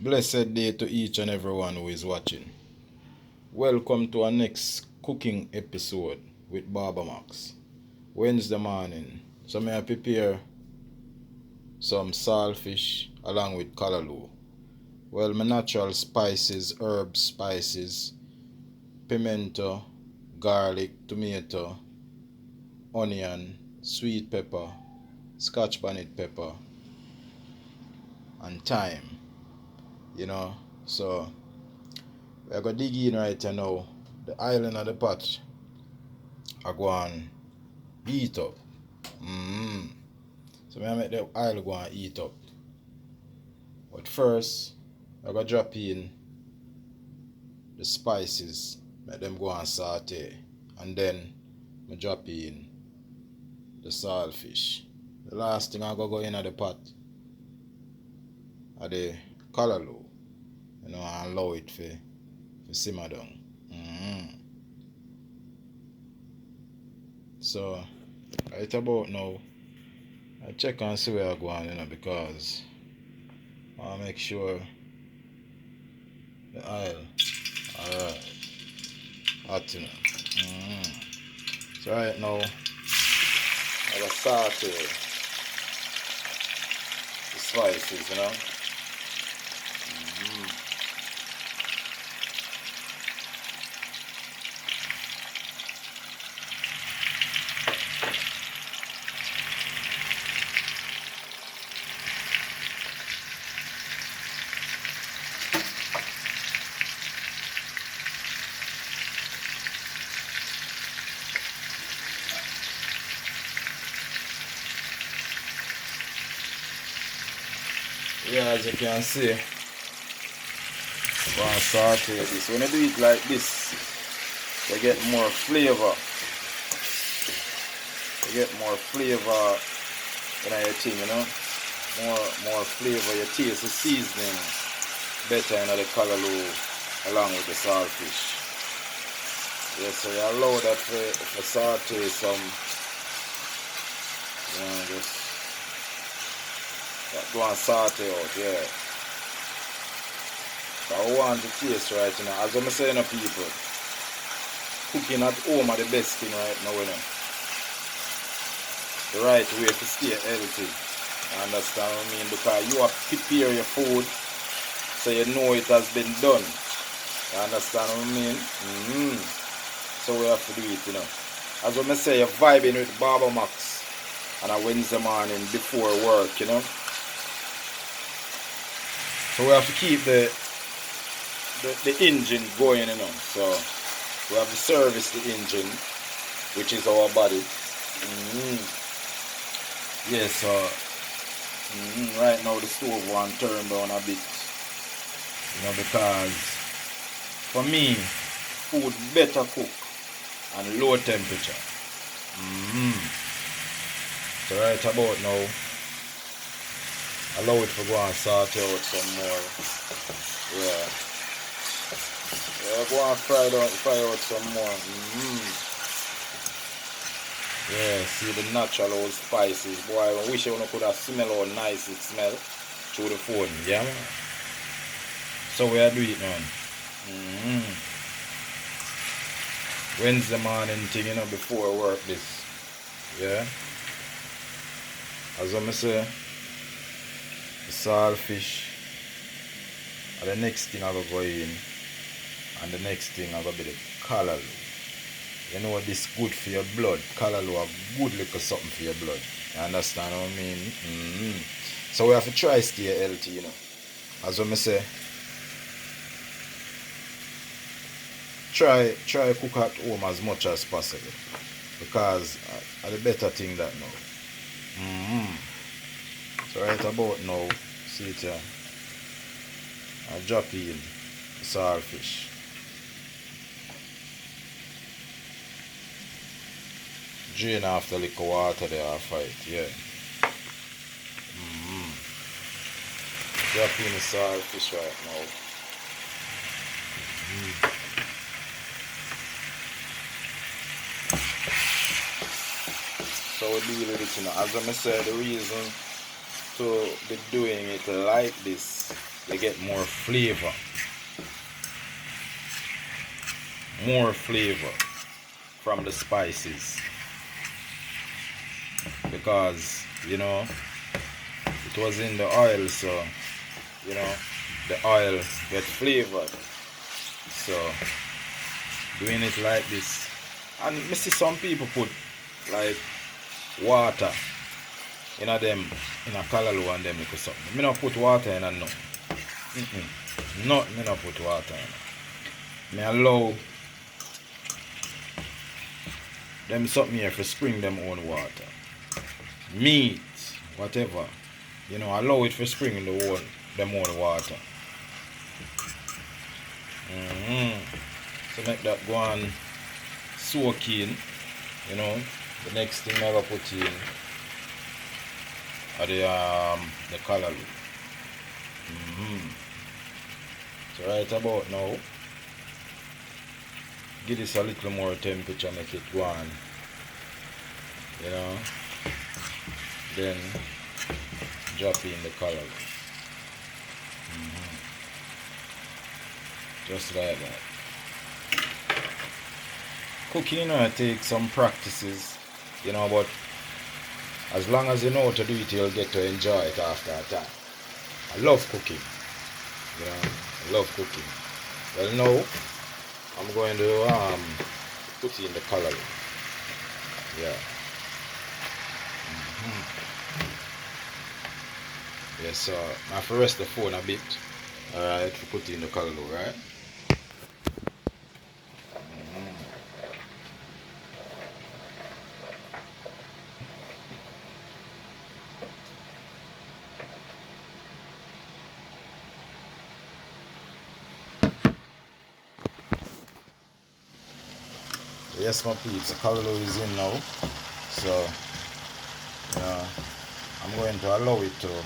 Blessed day to each and everyone who is watching. Welcome to our next cooking episode with Barber Max. Wednesday morning. So may I prepare some saltfish along with calaloo. Well, my natural spices, herb spices, pimento, garlic, tomato, onion, sweet pepper, scotch bonnet pepper, and thyme. So we're going to dig in right now. The oil in the pot are going to heat up. So I'm going to make the oil go and heat up. But first, I'm going to drop in the spices, make them go and saute. And then I drop in the saltfish. The last thing I'm going to go in the pot are the calaloo. And allow it for simmer down. So right about now, I check and see where I go on, because I make sure the oil alright hot. So right now I got saute the spices, Yeah, as you can see, I'm going to saute this. When you do it like this, you get more flavor. You get more flavor in your thing, More flavor. You taste the seasoning better in the calaloo along with the saltfish. Yeah, so you allow that for saute some, just go and saute out, yeah. So I want the taste right now. As I'm saying to people, cooking at home are the best thing right now, The right way to stay healthy. You understand what I mean? Because you have to prepare your food so you know it has been done. You understand what I mean? So we have to do it, As I say, you're vibing with Barber Max on a Wednesday morning before work, So we have to keep the engine going, So we have to service the engine, which is our body. Yeah, so right now the stove one turn down a bit, because for me, food better cook and low temperature. So right about now, allow it to go and saute out some more. Yeah, go and fry out some more. Yeah, see the natural old spices. Boy, I wish I could have smell how nice it smell through the phone. Yeah, man. So we are doing it now. Wednesday morning thing, before work this. Yeah. As I say, the saltfish and the next thing I will go in, and the next thing I will be the calaloo. This good for your blood. Calaloo are good little something for your blood. You understand what I mean? So we have to try stay healthy, As I say, try cook at home as much as possible, because the better thing that now. So right about now, see it here, I drop in the saltfish. Drain off the little water there off it, yeah. Drop in the saltfish right now. So we deal with it, As I said, the reason to be doing it like this you get more flavor from the spices, because it was in the oil, so the oil get flavored. So doing it like this, and me see some people put like water in a calaloo and them little something. Me not put water in a no. No, me not put water in. Me allow them something here for spring them own water. Meat, whatever. Allow it for spring them own water. So make that go on soak in. The next thing I will put in are the calaloo. So right about now, give this a little more temperature, make it go on. Then drop in the calaloo. Just like that. Cooking, it takes some practices, but as long as you know how to do it, you'll get to enjoy it after a time. I love cooking. I love cooking. Well, now I'm going to put in the calaloo. Yeah. Yes, so I have to rest the phone a bit. Alright, to put in the calaloo, right? Yes, my peeps, the calaloo is in now. So, I'm going to allow it to